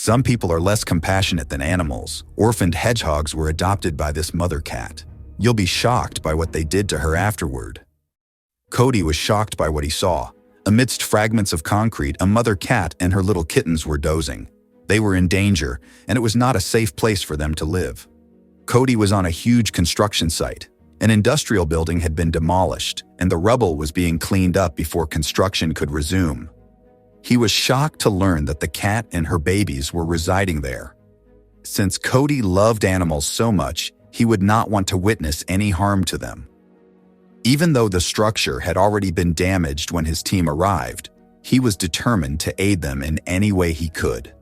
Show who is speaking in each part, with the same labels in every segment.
Speaker 1: Some people are less compassionate than animals. Orphaned hedgehogs were adopted by this mother cat. You'll be shocked by what they did to her afterward. Cody was shocked by what he saw. Amidst fragments of concrete, a mother cat and her little kittens were dozing. They were in danger, and it was not a safe place for them to live. Cody was on a huge construction site. An industrial building had been demolished, and the rubble was being cleaned up before construction could resume. He was shocked to learn that the cat and her babies were residing there. Since Cody loved animals so much, he would not want to witness any harm to them. Even though the structure had already been damaged when his team arrived, he was determined to aid them in any way he could.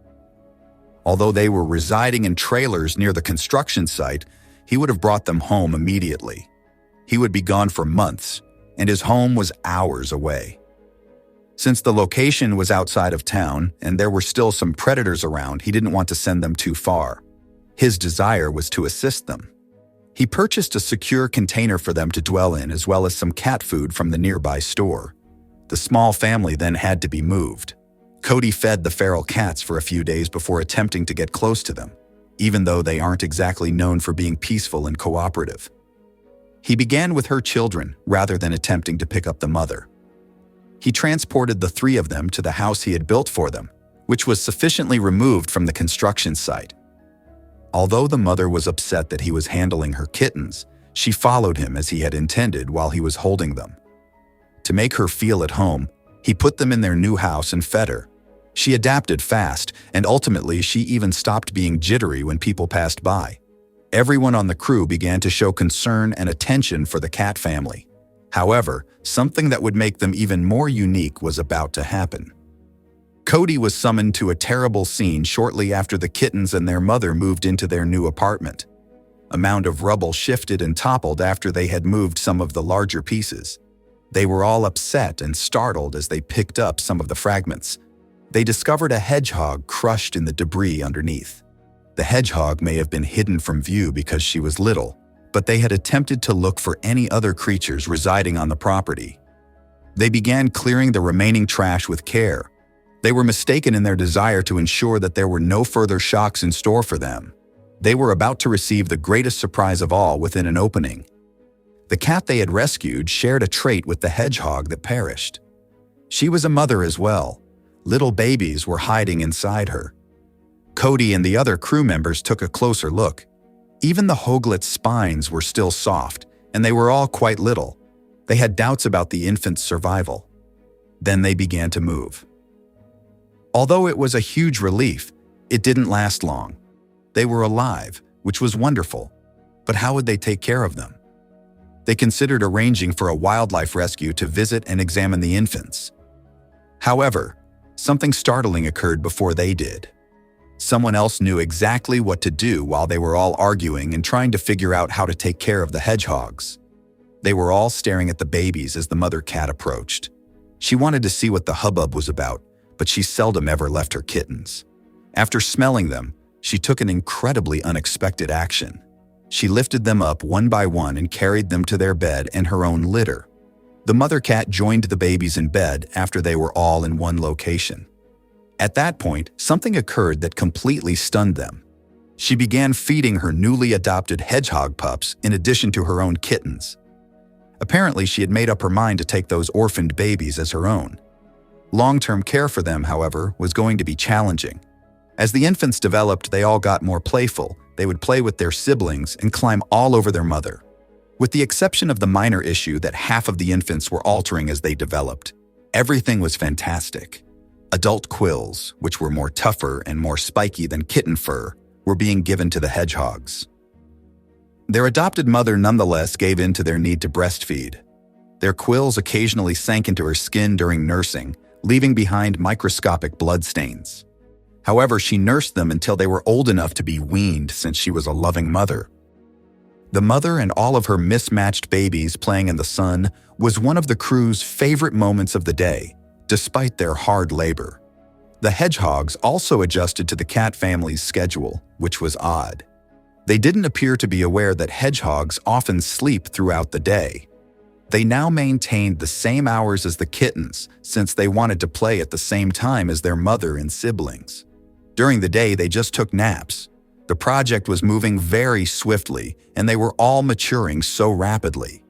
Speaker 1: Although they were residing in trailers near the construction site, he would have brought them home immediately. He would be gone for months, and his home was hours away. Since the location was outside of town and there were still some predators around, he didn't want to send them too far. His desire was to assist them. He purchased a secure container for them to dwell in, as well as some cat food from the nearby store. The small family then had to be moved. Cody fed the feral cats for a few days before attempting to get close to them, even though they aren't exactly known for being peaceful and cooperative. He began with her children rather than attempting to pick up the mother. He transported the 3 of them to the house he had built for them, which was sufficiently removed from the construction site. Although the mother was upset that he was handling her kittens, she followed him as he had intended while he was holding them. To make her feel at home, he put them in their new house and fed her. She adapted fast, and ultimately she even stopped being jittery when people passed by. Everyone on the crew began to show concern and attention for the cat family. However, something that would make them even more unique was about to happen. Cody was summoned to a terrible scene shortly after the kittens and their mother moved into their new apartment. A mound of rubble shifted and toppled after they had moved some of the larger pieces. They were all upset and startled as they picked up some of the fragments. They discovered a hedgehog crushed in the debris underneath. The hedgehog may have been hidden from view because she was little, but they had attempted to look for any other creatures residing on the property. They began clearing the remaining trash with care. They were mistaken in their desire to ensure that there were no further shocks in store for them. They were about to receive the greatest surprise of all within an opening. The cat they had rescued shared a trait with the hedgehog that perished. She was a mother as well. Little babies were hiding inside her. Cody and the other crew members took a closer look. Even the hoglet's spines were still soft, and they were all quite little. They had doubts about the infant's survival. Then they began to move. Although it was a huge relief, it didn't last long. They were alive, which was wonderful, but how would they take care of them? They considered arranging for a wildlife rescue to visit and examine the infants. However, something startling occurred before they did. Someone else knew exactly what to do while they were all arguing and trying to figure out how to take care of the hedgehogs. They were all staring at the babies as the mother cat approached. She wanted to see what the hubbub was about, but she seldom ever left her kittens. After smelling them, she took an incredibly unexpected action. She lifted them up one by one and carried them to their bed and her own litter. The mother cat joined the babies in bed after they were all in one location. At that point, something occurred that completely stunned them. She began feeding her newly adopted hedgehog pups in addition to her own kittens. Apparently, she had made up her mind to take those orphaned babies as her own. Long-term care for them, however, was going to be challenging. As the infants developed, they all got more playful. They would play with their siblings and climb all over their mother. With the exception of the minor issue that half of the infants were altering as they developed, everything was fantastic. Adult quills, which were more tougher and more spiky than kitten fur, were being given to the hedgehogs. Their adopted mother nonetheless gave in to their need to breastfeed. Their quills occasionally sank into her skin during nursing, leaving behind microscopic bloodstains. However, she nursed them until they were old enough to be weaned since she was a loving mother. The mother and all of her mismatched babies playing in the sun was one of the crew's favorite moments of the day, despite their hard labor. The hedgehogs also adjusted to the cat family's schedule, which was odd. They didn't appear to be aware that hedgehogs often sleep throughout the day. They now maintained the same hours as the kittens since they wanted to play at the same time as their mother and siblings. During the day, they just took naps. The project was moving very swiftly, and they were all maturing so rapidly.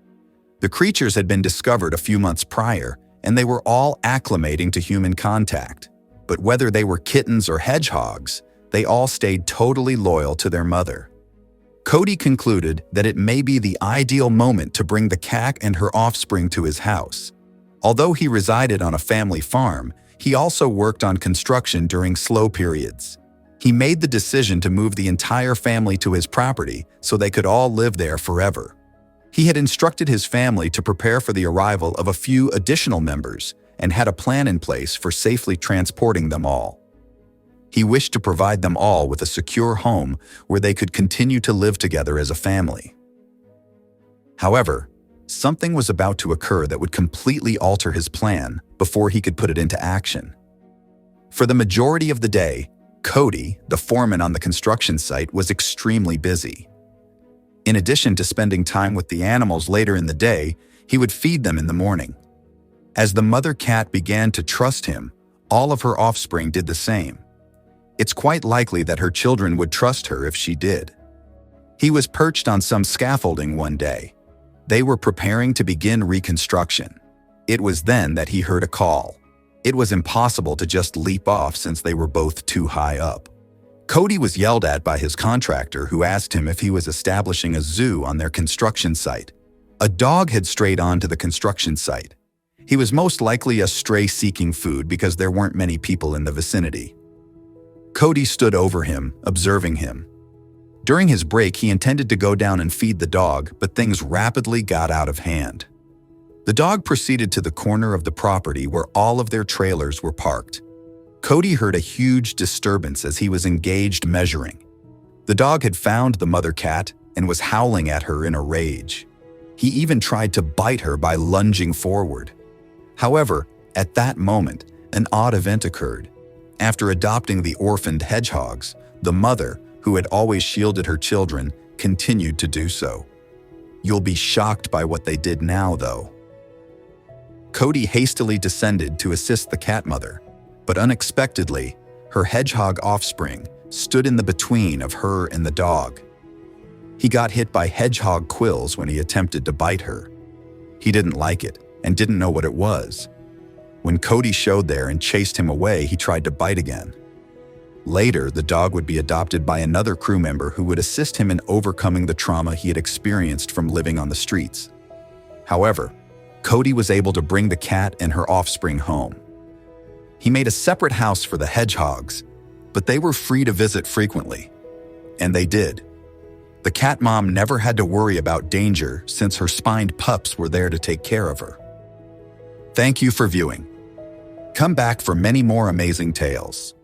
Speaker 1: The creatures had been discovered a few months prior, and they were all acclimating to human contact. But whether they were kittens or hedgehogs, they all stayed totally loyal to their mother. Cody concluded that it may be the ideal moment to bring the cat and her offspring to his house. Although he resided on a family farm, he also worked on construction during slow periods. He made the decision to move the entire family to his property so they could all live there forever. He had instructed his family to prepare for the arrival of a few additional members and had a plan in place for safely transporting them all. He wished to provide them all with a secure home where they could continue to live together as a family. However, something was about to occur that would completely alter his plan before he could put it into action. For the majority of the day, Cody, the foreman on the construction site, was extremely busy. In addition to spending time with the animals later in the day, he would feed them in the morning. As the mother cat began to trust him, all of her offspring did the same. It's quite likely that her children would trust her if she did. He was perched on some scaffolding one day. They were preparing to begin reconstruction. It was then that he heard a call. It was impossible to just leap off since they were both too high up. Cody was yelled at by his contractor, who asked him if he was establishing a zoo on their construction site. A dog had strayed onto the construction site. He was most likely a stray seeking food because there weren't many people in the vicinity. Cody stood over him, observing him. During his break, he intended to go down and feed the dog, but things rapidly got out of hand. The dog proceeded to the corner of the property where all of their trailers were parked. Cody heard a huge disturbance as he was engaged measuring. The dog had found the mother cat and was howling at her in a rage. He even tried to bite her by lunging forward. However, at that moment, an odd event occurred. After adopting the orphaned hedgehogs, the mother, who had always shielded her children, continued to do so. You'll be shocked by what they did now, though. Cody hastily descended to assist the cat mother, but unexpectedly, her hedgehog offspring stood in the between of her and the dog. He got hit by hedgehog quills when he attempted to bite her. He didn't like it and didn't know what it was. When Cody showed there and chased him away, he tried to bite again. Later, the dog would be adopted by another crew member who would assist him in overcoming the trauma he had experienced from living on the streets. However, Cody was able to bring the cat and her offspring home. He made a separate house for the hedgehogs, but they were free to visit frequently. And they did. The cat mom never had to worry about danger since her spined pups were there to take care of her. Thank you for viewing. Come back for many more amazing tales.